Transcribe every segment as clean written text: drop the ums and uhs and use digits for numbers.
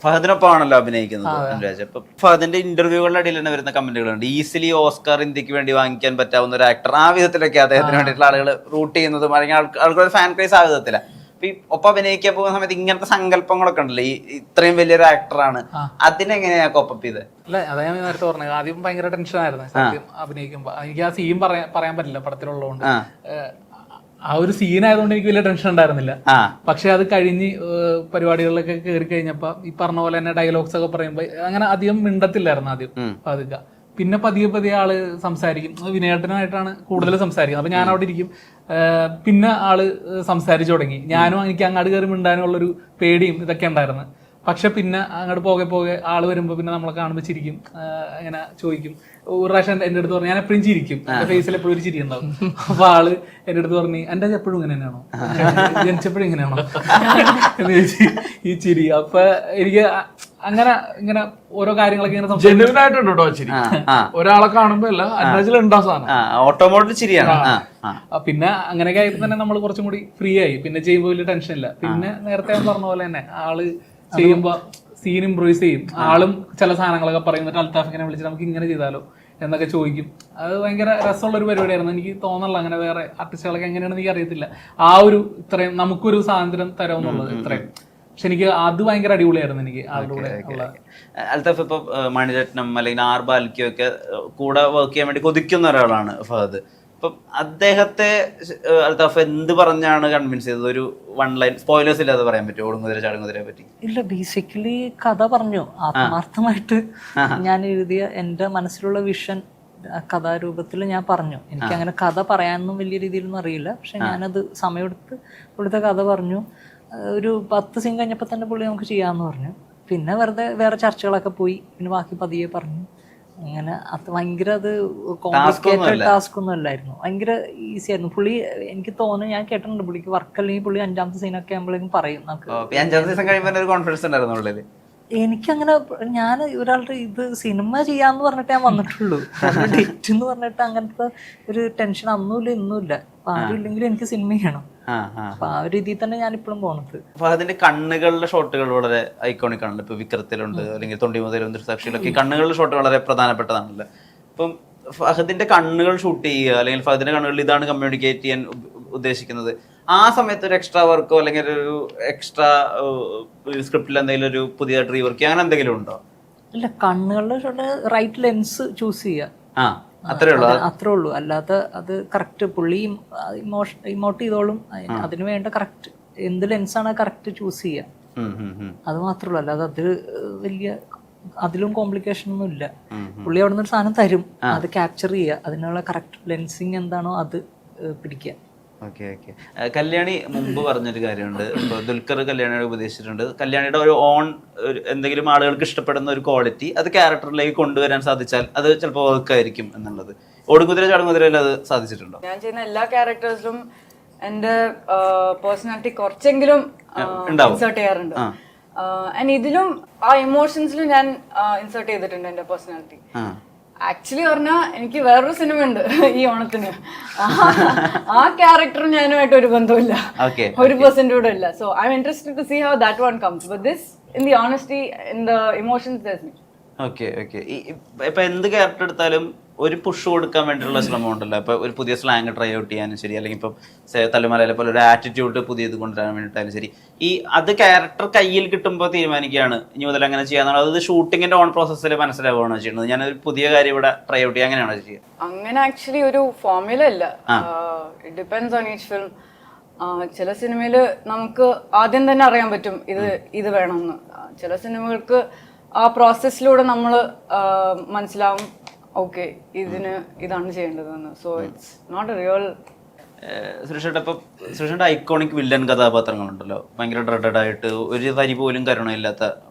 ഫഹദിനൊപ്പമാണല്ലോ അഭിനയിക്കുന്നത് അനുരാജ്. അപ്പൊ ഫഹദിന്റെ ഇന്റർവ്യൂകളുടെ ഇടയിൽ തന്നെ വരുന്ന കമന്റുകളുണ്ട്, ഈസിലി ഓസ്കാർ ഇന്ത്യക്ക് വേണ്ടി വാങ്ങിക്കാൻ പറ്റാവുന്ന ഒരു ആക്ടർ, ആ വിധത്തിലൊക്കെ അദ്ദേഹത്തിന് വേണ്ടിയിട്ടുള്ള ആളുകൾ റൂട്ട് ചെയ്യുന്നതും അല്ലെങ്കിൽ ആൾക്കാരുടെ ഫാൻ ക്രേസ് ആ വിധത്തിലാണ്. ഒപ്പം അഭിനയിക്കാൻ പോകുന്ന സമയത്ത് ഇങ്ങനത്തെ സങ്കല്പങ്ങളൊക്കെ ഉണ്ടല്ലോ, ഈ ഇത്രയും വലിയൊരു ആക്ടറാണ്, അതിനെങ്ങനെയാ കോപ്പപ്പ് ചെയ്ത്? അല്ല, അതാ ഞാൻ നേരത്തെ പറഞ്ഞത്, ആദ്യം ഭയങ്കര ടെൻഷനായിരുന്നു സത്യം അഭിനയിക്കുമ്പോ. എനിക്ക് ആ സീൻ പറയാൻ പറ്റില്ല പടത്തിലുള്ളതുകൊണ്ട്. ആ ഒരു സീൻ ആയതുകൊണ്ട് എനിക്ക് വലിയ ടെൻഷൻ ഉണ്ടായിരുന്നില്ല. പക്ഷെ അത് കഴിഞ്ഞ് പരിപാടികളിലൊക്കെ കയറി കഴിഞ്ഞപ്പോ ഈ പറഞ്ഞ പോലെ തന്നെ ഡയലോഗ്സ് ഒക്കെ പറയുമ്പോ അങ്ങനെ അധികം മിണ്ടത്തില്ലായിരുന്നു ആദ്യം പതുക്കെ. പിന്നെ പതിയെ ആള് സംസാരിക്കും. വിനയേട്ടനായിട്ടാണ് കൂടുതൽ സംസാരിക്കുന്നത്. അപ്പൊ ഞാൻ അവിടെ ഇരിക്കും. പിന്നെ ആള് സംസാരിച്ചു തുടങ്ങി. ഞാനും എനിക്ക് അങ്ങോട്ട് കയറി മിണ്ടാനുള്ളൊരു പേടിയും ഇതൊക്കെ ഉണ്ടായിരുന്നു. പക്ഷെ പിന്നെ അങ്ങോട്ട് പോകെ ആള് വരുമ്പോ പിന്നെ നമ്മളെ കാണുമ്പോൾ ചിരിക്കും, അങ്ങനെ ചോദിക്കും. ഒരു പ്രാവശ്യം എന്റെ അടുത്ത് പറഞ്ഞു, ഞാൻ എപ്പോഴും ചിരിക്കും, എന്റെ ഫേസിൽ എപ്പോഴും ഒരു ചിരി ഉണ്ടാവും. അപ്പൊ ആള് എന്റെ അടുത്ത് പറഞ്ഞു, എന്റെ എപ്പോഴും ഇങ്ങനെ തന്നെയാണോ, ജനിച്ചപ്പോഴും ഇങ്ങനെയാണോ എന്ന് ചോദിച്ചു ഈ ചിരി. അപ്പൊ എനിക്ക് അങ്ങനെ ഇങ്ങനെ ഓരോ കാര്യങ്ങളൊക്കെ ഇങ്ങനെ ജെന്യുവൻ ആയിട്ടുണ്ട് കേട്ടോ ചിരി. ഒരാളെ കാണുമ്പോ അല്ല, അതിലുണ്ടാ സാധനം, ഓട്ടോമോട്ടീവ് ചിരിയാണ്. പിന്നെ അങ്ങനെയൊക്കെ ആയപ്പോ തന്നെ നമ്മൾ കുറച്ചും കൂടി ഫ്രീ ആയി. പിന്നെ ചെയ്യുമ്പോൾ വലിയ ടെൻഷൻ ഇല്ല. പിന്നെ നേരത്തെ ഞാൻ പറഞ്ഞ പോലെ തന്നെ ആള് ചെയ്യുമ്പോ സീൻ ഇംപ്രൂവൈസ് ചെയ്യും. ആളും ചില സാധനങ്ങളൊക്കെ പറയും, എന്നിട്ട് അൽത്താഫിനെ വിളിച്ചിട്ട് നമുക്ക് ഇങ്ങനെ ചെയ്താലോ എന്നൊക്കെ ചോദിക്കും. അത് ഭയങ്കര രസമുള്ളൊരു പരിപാടിയായിരുന്നു. എനിക്ക് തോന്നല്ല അങ്ങനെ വേറെ ആർട്ടിസ്റ്റുകളൊക്കെ എങ്ങനെയാണെന്ന് എനിക്ക് അറിയത്തില്ല. ആ ഒരു ഇത്രയും നമുക്കൊരു സ്വാതന്ത്ര്യം തരാമെന്നുള്ളത് ഇത്രയും. പക്ഷെ എനിക്ക് അത് ഭയങ്കര അടിപൊളിയായിരുന്നു എനിക്ക് ആളുടെ കൂടെ ഉള്ള. അൽത്താഫ് ഇപ്പൊ മണിരത്നം അല്ലെങ്കിൽ ആർ ബാൽക്കോ ഒക്കെ കൂടെ വർക്ക് ചെയ്യാൻ വേണ്ടി കൊതിക്കുന്ന ഒരാളാണ് ഫഹദ്. അപ്പം അദ്ദേഹത്തെ അൽത്താഫ് എന്ത് പറഞ്ഞാണ് കൺവിൻസ് ചെയ്തത്? ഒരു വൺ ലൈൻ സ്പോയിലേഴ്സ് ഇല്ലാതെ പറയാൻ പറ്റുമോ ഓടുകുതിര ചാടുകുതിരയെ പറ്റി? ഇല്ല, ബേസിക്കലി കഥ പറഞ്ഞു. ആത്മാർത്ഥമായിട്ട് ഞാൻ എഴുതിയ എൻ്റെ മനസ്സിലുള്ള വിഷൻ കഥാരൂപത്തിൽ ഞാൻ പറഞ്ഞു. എനിക്ക് അങ്ങനെ കഥ പറയാനൊന്നും വലിയ രീതിയിലൊന്നും അറിയില്ല. പക്ഷെ ഞാനത് സമയമെടുത്ത് ഇവിടുത്തെ കഥ പറഞ്ഞു. ഒരു 10 സീൻ കഴിഞ്ഞപ്പോൾ തന്നെ പുള്ളി നമുക്ക് ചെയ്യാമെന്ന് പറഞ്ഞു. പിന്നെ വെറുതെ വേറെ ചർച്ചകളൊക്കെ പോയി. പിന്നെ ബാക്കി പതിയെ പറഞ്ഞു. അങ്ങനെ അത് ഭയങ്കര അത് കോംപ്ലിക്കേറ്റഡ് ടാസ്ക് ഒന്നും അല്ലായിരുന്നു. ഭയങ്കര ഈസി ആയിരുന്നു. പുള്ളി എനിക്ക് തോന്നുന്നു, ഞാൻ കേട്ടിട്ടുണ്ട് പുള്ളിക്ക് വർക്ക് അല്ലെങ്കിൽ പുള്ളി 5ാമത്തെ സീനൊക്കെ ആകുമ്പോഴേക്കും പറയും നമുക്ക്. എനിക്കങ്ങനെ ഞാൻ ഒരാളുടെ ഇത് സിനിമ ചെയ്യാന്ന് പറഞ്ഞിട്ട് ഞാൻ വന്നിട്ടുള്ളൂ. ഡേറ്റ് എന്ന് പറഞ്ഞിട്ട് അങ്ങനത്തെ ഒരു ടെൻഷൻ അന്നുമില്ല ഇന്നുമില്ല. അപ്പൊ ആരും ഇല്ലെങ്കിലും എനിക്ക് സിനിമ ചെയ്യണം. അപ്പൊ ആ ഒരു രീതിയിൽ തന്നെ ഞാൻ ഇപ്പോഴും പോകുന്നത്. അപ്പൊ അതിന്റെ കണ്ണുകളുടെ ഷോട്ടുകൾ വളരെ ഐക്കോണിക് ആണല്ലോ. ഇപ്പൊ വിക്രത്തിലുണ്ട്, അല്ലെങ്കിൽ തൊണ്ടിമുതലും ദൃസാക്ഷിയിലൊക്കെ കണ്ണുകളുടെ ഷോട്ട് വളരെ പ്രധാനപ്പെട്ടതാണല്ലോ. അപ്പം ഫഹദിന്റെ കണ്ണുകൾ ഷൂട്ട് ചെയ്യുക, അല്ലെങ്കിൽ ഫഹദിന്റെ കണ്ണുകളിൽ ഇതാണ് കമ്മ്യൂണിക്കേറ്റ് ചെയ്യാൻ ഉദ്ദേശിക്കുന്നത്, ആ സമയത്ത് ഒരു എക്സ്ട്രാ വർക്കോ അല്ലെങ്കിൽ ഒരു എക്സ്ട്രാ സ്ക്രിപ്റ്റിൽ എന്തെങ്കിലും ഒരു പുതിയതായിട്ട് റീവർക്ക് അങ്ങനെ എന്തെങ്കിലും ഉണ്ടോ? ഇല്ല, കണ്ണുകളുടെ ഷോട്ട് റൈറ്റ് ലെൻസ് ചൂസ് ചെയ്യുക, അത്രേ ഉള്ളൂ. അല്ലാതെ അത് കറക്റ്റ് പുള്ളി ഇമോട്ട് ചെയ്തോളും. അതിന് വേണ്ട കറക്റ്റ് എന്ത് ലെൻസാണ് കറക്റ്റ് ചൂസ് ചെയ്യുക, അത് മാത്രമേ ഉള്ളൂ. അല്ലാതെ അത് വലിയ അതിലും കോംപ്ലിക്കേഷൻ ഒന്നും ഇല്ല. പുള്ളി അവിടെ നിന്ന് ഒരു സാധനം തരും, അത് ക്യാപ്ചർ ചെയ്യുക, അതിനുള്ള കറക്റ്റ് ലെൻസിങ് എന്താണോ അത് പിടിക്കുക. ഓക്കെ. കല്യാണി മുമ്പ് പറഞ്ഞൊരു കാര്യമുണ്ട്, ഇപ്പൊ ദുൽഖർ കല്യാണിയോട് ഉപദേശിച്ചിട്ടുണ്ട്, കല്യാണിയുടെ ഒരു ഓൺ എന്തെങ്കിലും ആളുകൾക്ക് ഇഷ്ടപ്പെടുന്ന ഒരു ക്വാളിറ്റി അത് ക്യാരക്ടറിലേക്ക് കൊണ്ടുവരാൻ സാധിച്ചാൽ അത് ചിലപ്പോൾ വർക്ക് ആയിരിക്കും എന്നുള്ളത്. ഓടുകുതിര ചാടുകുതിരയിൽ അത് സാധിച്ചിട്ടുണ്ടോ? ഞാൻ ചെയ്യുന്ന എല്ലാ ക്യാരക്ടേഴ്സിലും എന്റെ പേഴ്സണാലിറ്റി കുറച്ചെങ്കിലും ഇൻസേർട്ട് ചെയ്യാറുണ്ട്. ആൻഡ് ഇതിലും ആ ഇമോഷൻസിലും ഞാൻ ഇൻസേർട്ട് ചെയ്തിട്ടുണ്ട് എന്റെ പേഴ്സണാലിറ്റി. ആക്ച്വലി പറഞ്ഞാൽ എനിക്ക് വേറൊരു സിനിമ ഉണ്ട് ഈ ഓണത്തിന്, ആ ക്യാരക്ടറും ഞാനുമായിട്ട് ഒരു ബന്ധമില്ല, 1% കൂടെ ഇല്ല. So I am interested to see how that one comes, but this in the honesty in the emotions there's me. Okay. ഇപ്പൊ എന്ത് ക്യാരക്ടർ എടുത്താലും ഒരു പുഷ് കൊടുക്കാൻ വേണ്ടിയുള്ള ശ്രമം ഉണ്ടല്ലോ. ഇപ്പൊ ഒരു പുതിയ സ്ലാങ് ട്രൈ ഔട്ട് ചെയ്യാനും ശരി, അല്ലെങ്കിൽ ഇപ്പം തല്ലുമലയിലെ പോലെ ഒരു ആറ്റിറ്റ്യൂഡ് പുതിയത് കൊണ്ടുവരാൻ വേണ്ടിയിട്ടാലും ശരി, അത് ക്യാരക്ടർ കയ്യിൽ കിട്ടുമ്പോൾ തീരുമാനിക്കുകയാണ് ഇനി മുതൽ അങ്ങനെ ചെയ്യാന്നുള്ളത്. അത് ഷൂട്ടിങ്ങിന്റെ ഓൺ പ്രോസസ്സിൽ മനസ്സിലാവുകയാണോ ചെയ്യുന്നത്? ഞാനൊരു പുതിയ കാര്യം ഇവിടെ ട്രൈ ഔട്ട് ചെയ്യുക, അങ്ങനെയാണോ ചെയ്യുക? അങ്ങനെ ആക്ച്വലി ഒരു ഫോർമുല ഇല്ല, it depends on each film. ചില സിനിമയില് നമുക്ക് ആദ്യം തന്നെ അറിയാൻ പറ്റും ഇത് വേണമെന്ന്. ചില സിനിമകൾക്ക് ആ പ്രോസസ്സിലൂടെ നമ്മൾ മനസ്സിലാവും ഓക്കെ ഇതാണ് ചെയ്യേണ്ടതെന്ന്. So it's not a real. സുരേഷേട്ട ഐക്കോണിക് വില്ലൻ കഥാപാത്രങ്ങളുണ്ടല്ലോ, ഭയങ്കര ഡ്രെഡഡ് ആയിട്ട് ഒരു തരി പോലും കരുണയില്ലാത്ത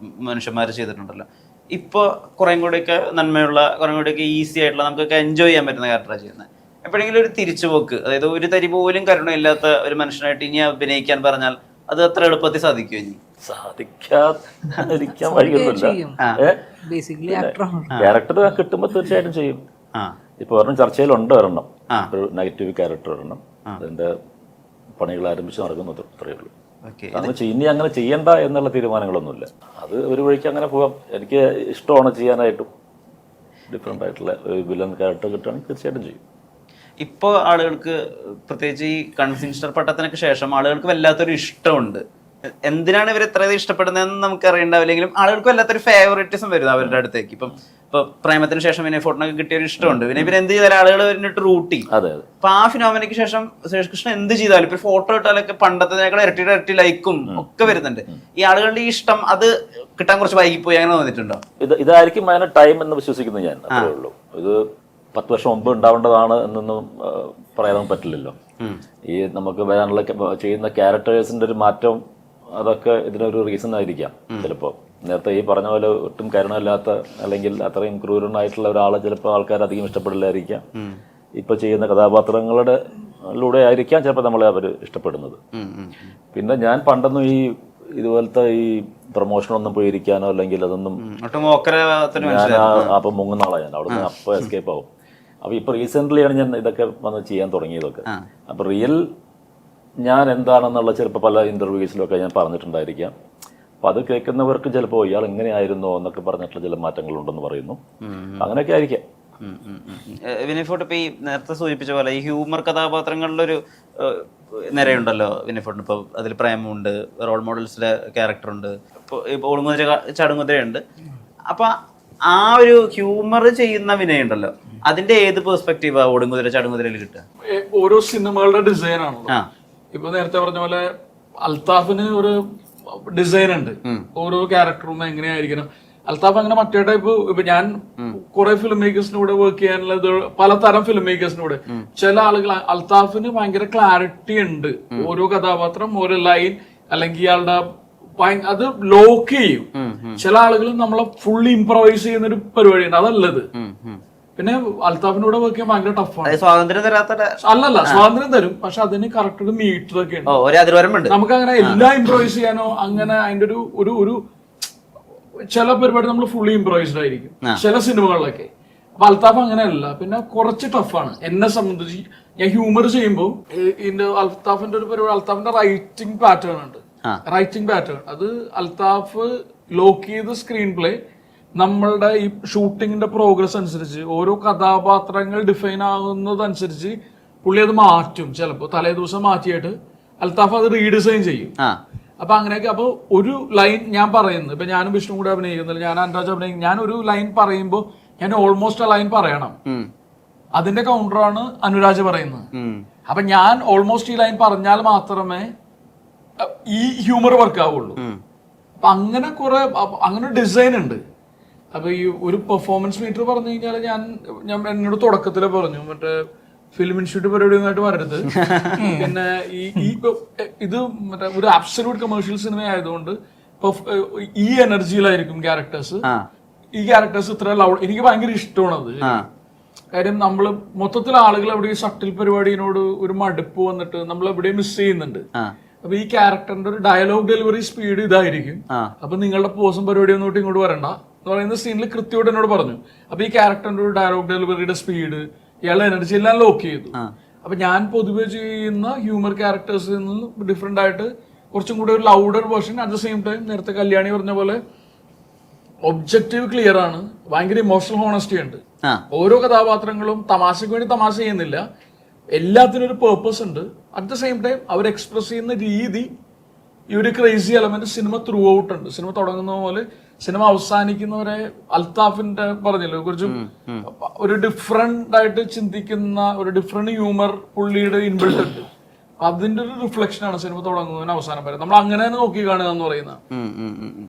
മനുഷ്യന്മാർ ചെയ്തിട്ടുണ്ടല്ലോ. ഇപ്പോൾ കുറേം കൂടെയൊക്കെ നന്മയുള്ള, കുറേം കൂടെയൊക്കെ ഈസി ആയിട്ടുള്ള, നമുക്കൊക്കെ എൻജോയ് ചെയ്യാൻ പറ്റുന്ന ക്യാരക്ടറാണ് ചെയ്യുന്നത്. എപ്പോഴെങ്കിലും ഒരു തിരിച്ചുപോക്ക്, അതായത് ഒരു തരി പോലും കരുണയില്ലാത്ത ഒരു മനുഷ്യനായിട്ട് ഇനി അഭിനയിക്കാൻ പറഞ്ഞാൽ അത് അത്ര എളുപ്പത്തിൽ സാധിക്കുമോ? ഇനി സാധിക്കാതിരിക്കാൻ വഴിയൊന്നുമില്ല. ക്യാരക്ടർ കിട്ടുമ്പോൾ തീർച്ചയായിട്ടും ചെയ്യും. ഇപ്പൊ ഒരെണ്ണം ചർച്ചയിലുണ്ട്, ഒരു നെഗറ്റീവ് ക്യാരക്ടർ ഒരെണ്ണം. അതിന്റെ പണികൾ ആരംഭിച്ച് നടക്കുന്നു, അത്രയേ ഉള്ളൂ. ഓക്കെ. ഇനി അങ്ങനെ ചെയ്യണ്ട എന്നുള്ള തീരുമാനങ്ങളൊന്നുമില്ല. അത് ഒരു വഴിക്ക് അങ്ങനെ പോകാം. എനിക്ക് ഇഷ്ടമാണ് ചെയ്യാനായിട്ടും. ഡിഫറെൻ്റ് ആയിട്ടുള്ള ഒരു വില്ലൻ ക്യാരക്ടർ കിട്ടുകയാണെങ്കിൽ തീർച്ചയായിട്ടും ചെയ്യും. ഇപ്പോൾ ആളുകൾക്ക് പ്രത്യേകിച്ച് ഈ കൺസിസ്റ്റർ പട്ടത്തിനൊക്കെ ശേഷം ആളുകൾക്ക് വല്ലാത്തൊരു ഇഷ്ടമുണ്ട്. എന്തിനാണ് ഇവർ ഇത്രയധികം ഇഷ്ടപ്പെടുന്നതെന്ന് നമുക്ക് അറിയണ്ടാവില്ലെങ്കിലും ആളുകൾക്ക് വല്ലാത്തൊരു ഫേവറേറ്റിസം വരുന്നത് അവരുടെ അടുത്തേക്ക്. ഇപ്പൊ പ്രേമത്തിന് ശേഷം വിനയ് ഫോർട്ടിനൊക്കെ കിട്ടിയ ഒരു ഇഷ്ടമുണ്ട്. പിന്നെ എന്ത് ചെയ്താലും ആളുകൾ വരുന്നിട്ട് റൂട്ട് ചെയ്യും. അപ്പൊ ആ ഫിനോമിനയ്ക്ക് ശേഷം സുരേഷ് കൃഷ്ണൻ എന്ത് ചെയ്താലും ഇപ്പൊ ഫോട്ടോ ഇട്ടാലൊക്കെ പണ്ടത്തേക്കാൾ ഇരട്ടി ലൈക്കും ഒക്കെ വരുന്നുണ്ട്. ഈ ആളുകളുടെ ഈ ഇഷ്ടം അത് കിട്ടാൻ കുറച്ച് വൈകിപ്പോയി അങ്ങനെ തോന്നിയിട്ടുണ്ടോ? ഇതായിരിക്കും അതിന് ടൈം എന്ന് വിശ്വസിക്കുന്നു ഞാൻ. അത്രേ ഉള്ളൂ. ഇത് 10 വർഷം മുമ്പ് ഉണ്ടാവേണ്ടതാണ് എന്നൊന്നും പറയാൻ പറ്റില്ലല്ലോ. ഈ നമുക്ക് വരാനുള്ള ചെയ്യുന്ന ക്യാരക്ടേഴ്സിന്റെ ഒരു മാറ്റം അതൊക്കെ ഇതിനൊരു റീസൺ ആയിരിക്കാം. ചിലപ്പോൾ നേരത്തെ ഈ പറഞ്ഞ പോലെ ഒട്ടും കരുണമില്ലാത്ത അല്ലെങ്കിൽ അത്രയും ക്രൂരനായിട്ടുള്ള ഒരാളെ ചിലപ്പോൾ ആൾക്കാർ അധികം ഇഷ്ടപ്പെടില്ലായിരിക്കാം. ഇപ്പൊ ചെയ്യുന്ന കഥാപാത്രങ്ങളിലൂടെ ആയിരിക്കാം ചിലപ്പോൾ നമ്മളെ അവർ ഇഷ്ടപ്പെടുന്നത്. പിന്നെ ഞാൻ പണ്ടൊന്നും ഇതുപോലത്തെ ഈ പ്രൊമോഷനൊന്നും പോയിരിക്കാനോ അല്ലെങ്കിൽ അതൊന്നും ഞാൻ അപ്പം മുങ്ങുന്ന ആളാണ്. ഞാൻ അവിടെ നിന്ന് അപ്പം എസ്കേപ്പ് ആവും. അപ്പൊ ഇപ്പൊ റീസെന്റ്ലിയാണ് ഞാൻ ഇതൊക്കെ വന്ന് ചെയ്യാൻ തുടങ്ങിയതൊക്കെ. അപ്പൊ റിയൽ ഞാൻ എന്താണെന്നുള്ള ചിലപ്പോൾ പല ഇന്റർവ്യൂസിലൊക്കെ ഞാൻ പറഞ്ഞിട്ടുണ്ടായിരിക്കാം. അപ്പൊ അത് കേൾക്കുന്നവർക്ക് ചിലപ്പോൾ ഇയാൾ എങ്ങനെയായിരുന്നോ എന്നൊക്കെ പറഞ്ഞിട്ടുള്ള ചില മാറ്റങ്ങളുണ്ടെന്ന് പറയുന്നു. അങ്ങനെയൊക്കെ ആയിരിക്കാം. വിനയ് ഫോർട്ട് ഇപ്പൊ ഈ നേരത്തെ സൂചിപ്പിച്ച പോലെ ഈ ഹ്യൂമർ കഥാപാത്രങ്ങളിലൊരു നിരയുണ്ടല്ലോ വിനയ് ഫോർട്ടിന്. ഇപ്പൊ അതിൽ പ്രേമുണ്ട്, റോൾ മോഡൽസിലെ ക്യാരക്ടറുണ്ട്, ഇപ്പൊ ഒളുങ്കുതിര ചടുങ്കുതിരയുണ്ട്. അപ്പൊ ആ ഒരു ഹ്യൂമർ ചെയ്യുന്ന വിനയ് ഉണ്ടല്ലോ, അതിന്റെ ഏത് പെർസ്പെക്റ്റീവാ ഒടുങ്കുതിര ചടുങ്കുതിരയിൽ കിട്ടുക? ഓരോ സിനിമകളുടെ ഡിസൈൻ ആണല്ലോ. ഇപ്പൊ നേരത്തെ പറഞ്ഞ പോലെ അൽത്താഫിന് ഒരു ഡിസൈൻ ഉണ്ട്. ഓരോ ക്യാരക്ടറും എങ്ങനെയായിരിക്കണം. അൽത്താഫ് അങ്ങനെ മറ്റേ ടൈപ്പ്. ഇപ്പൊ ഞാൻ കുറെ ഫിലിം മേക്കേഴ്സിനൂടെ വർക്ക് ചെയ്യാനുള്ളത്, പലതരം ഫിലിം മേക്കേഴ്സിനൂടെ. ചില ആളുകൾ അൽത്താഫിന് ഭയങ്കര ക്ലാരിറ്റി ഉണ്ട്. ഓരോ കഥാപാത്രം, ഓരോ ലൈൻ, അല്ലെങ്കിൽ ഇയാളുടെ അത് ലോക്ക് ചെയ്യും. ചില ആളുകൾ നമ്മളെ ഫുള്ളി ഇംപ്രവൈസ് ചെയ്യുന്ന ഒരു പരിപാടിയുണ്ട്. അതല്ലത്. പിന്നെ അൽത്താഫിനൂടെ വർക്ക് ചെയ്യാൻ ഭയങ്കര ടഫാണ്. സ്വാതന്ത്ര്യം തരാത്ത അല്ലല്ല, സ്വാതന്ത്ര്യം തരും. പക്ഷെ അതിന് കറക്റ്റ് ഒരു മീറ്റർ ഒക്കെ ഉണ്ട്. നമുക്ക് അങ്ങനെ എല്ലാം ഇംപ്രവൈസ് ചെയ്യാനോ അങ്ങനെ അതിന്റെ ഒരു ചില പരിപാടി നമ്മൾ ഫുള്ളി ഇംപ്രവൈസ്ഡ് ആയിരിക്കും ചില സിനിമകളിലൊക്കെ. അപ്പൊ അൽത്താഫ് അങ്ങനെയല്ല. പിന്നെ കുറച്ച് ടഫാണ് എന്നെ സംബന്ധിച്ച്. ഞാൻ ഹ്യൂമർ ചെയ്യുമ്പോൾ അൽത്താഫിന്റെ ഒരു പരിപാടി, അൽത്താഫിന്റെ റൈറ്റിംഗ് പാറ്റേൺ ഉണ്ട്. അത് അൽത്താഫ് ലോക്ക് ചെയ്ത സ്ക്രീൻ പ്ലേ നമ്മളുടെ ഈ ഷൂട്ടിങ്ങിന്റെ പ്രോഗ്രസ് അനുസരിച്ച് ഓരോ കഥാപാത്രങ്ങൾ ഡിഫൈൻ ആകുന്നതനുസരിച്ച് പുള്ളി അത് മാറ്റും. ചിലപ്പോൾ തലേ ദിവസം മാറ്റിയിട്ട് അൽത്താഫ് അത് റീഡിസൈൻ ചെയ്യും. അപ്പൊ അങ്ങനെയൊക്കെ. അപ്പൊ ഒരു ലൈൻ ഞാൻ പറയുന്നത്, ഇപ്പൊ ഞാനും വിഷ്ണു കൂടെ അഭിനയിക്കുന്നില്ല, ഞാൻ അനുരാജ് അഭിനയിക്കും. ഞാൻ ഒരു ലൈൻ പറയുമ്പോൾ ഞാൻ ഓൾമോസ്റ്റ് ആ ലൈൻ പറയണം. അതിന്റെ കൗണ്ടറാണ് അനുരാജ് പറയുന്നത്. അപ്പൊ ഞാൻ ഓൾമോസ്റ്റ് ഈ ലൈൻ പറഞ്ഞാൽ മാത്രമേ ഈ ഹ്യൂമർ വർക്ക് ആവുള്ളൂ. അപ്പൊ അങ്ങനെ ഡിസൈൻ ഉണ്ട്. അപ്പൊ ഈ ഒരു പെർഫോമൻസ് മീറ്റർ പറഞ്ഞു കഴിഞ്ഞാൽ ഞാൻ എന്നോട് തുടക്കത്തിലെ പറഞ്ഞു, മറ്റേ ഫിലിം ഇൻസ്റ്റിറ്റ്യൂട്ട് പരിപാടിയുമായിട്ട് വരരുത്. പിന്നെ ഇത് മറ്റേ ഒരു അബ്സല്യൂട്ട് കമേഴ്ഷ്യൽ സിനിമ ആയതുകൊണ്ട് ഈ എനർജിയിലായിരിക്കും ക്യാരക്ടേഴ്സ്. ഈ ക്യാരക്ടേഴ്സ് ഇത്ര ലൗഡ്. എനിക്ക് ഭയങ്കര ഇഷ്ടമാണ് അത്. കാര്യം നമ്മൾ മൊത്തത്തിൽ ആളുകൾ എവിടെ ഷട്ടിൽ പരിപാടിയോട് ഒരു മടുപ്പ് വന്നിട്ട് നമ്മൾ എവിടെയും മിസ് ചെയ്യുന്നുണ്ട്. അപ്പൊ ഈ ക്യാരക്ടറിന്റെ ഒരു ഡയലോഗ് ഡെലിവറി സ്പീഡ് ഇതായിരിക്കും. അപ്പൊ നിങ്ങളുടെ പോസും പരിപാടി ഒന്നോട്ട് ഇങ്ങോട്ട് വരണ്ട എന്ന് പറയുന്ന സീനിൽ കൃത്യമായിട്ട് എന്നോട് പറഞ്ഞു. അപ്പൊ ഈ ക്യാരക്ടറിന്റെ ഒരു ഡയലോഗ് ഡെലിവറിയുടെ സ്പീഡ്, ഇയാളുടെ എനർജി എല്ലാം ലോക്ക് ചെയ്തു. അപ്പൊ ഞാൻ പൊതുവെ ചെയ്യുന്ന ഹ്യൂമർ ക്യാരക്ടേഴ്സിൽ നിന്ന് ഡിഫറെന്റ് ആയിട്ട് കുറച്ചും കൂടി ഒരു louder version. At the same time നേരത്തെ കല്യാണി പറഞ്ഞ പോലെ ഒബ്ജക്റ്റീവ് ക്ലിയർ ആണ്. ഭയങ്കര ഇമോഷണൽ ഹോണസ്റ്റി ഉണ്ട്. ഓരോ കഥാപാത്രങ്ങളും തമാശക്ക് വേണ്ടി തമാശ ചെയ്യുന്നില്ല. എല്ലാത്തിനും ഒരു പേർപ്പസ് ഉണ്ട്. അറ്റ് ദ സെയിം ടൈം അവർ എക്സ്പ്രസ് ചെയ്യുന്ന രീതി, ഈ ഒരു crazy element cinema throughout ഉണ്ട്. സിനിമ തുടങ്ങുന്ന പോലെ സിനിമ അവസാനിക്കുന്നവരെ അൽത്താഫിന്റെ പറഞ്ഞല്ലോ കുറിച്ച് ഒരു ഡിഫറെന്റ് ആയിട്ട് ചിന്തിക്കുന്ന ഒരു ഡിഫറെന്റ് ഹ്യൂമർ പുള്ളിയുടെ ഇൻബിൽട്ട് ഉണ്ട്. അതിന്റെ ഒരു റിഫ്ലക്ഷൻ ആണ് സിനിമ തുടങ്ങുന്നതിന് അവസാനം വരെ. നമ്മൾ അങ്ങനെ തന്നെ നോക്കി കാണുക എന്ന് പറയുന്നത്.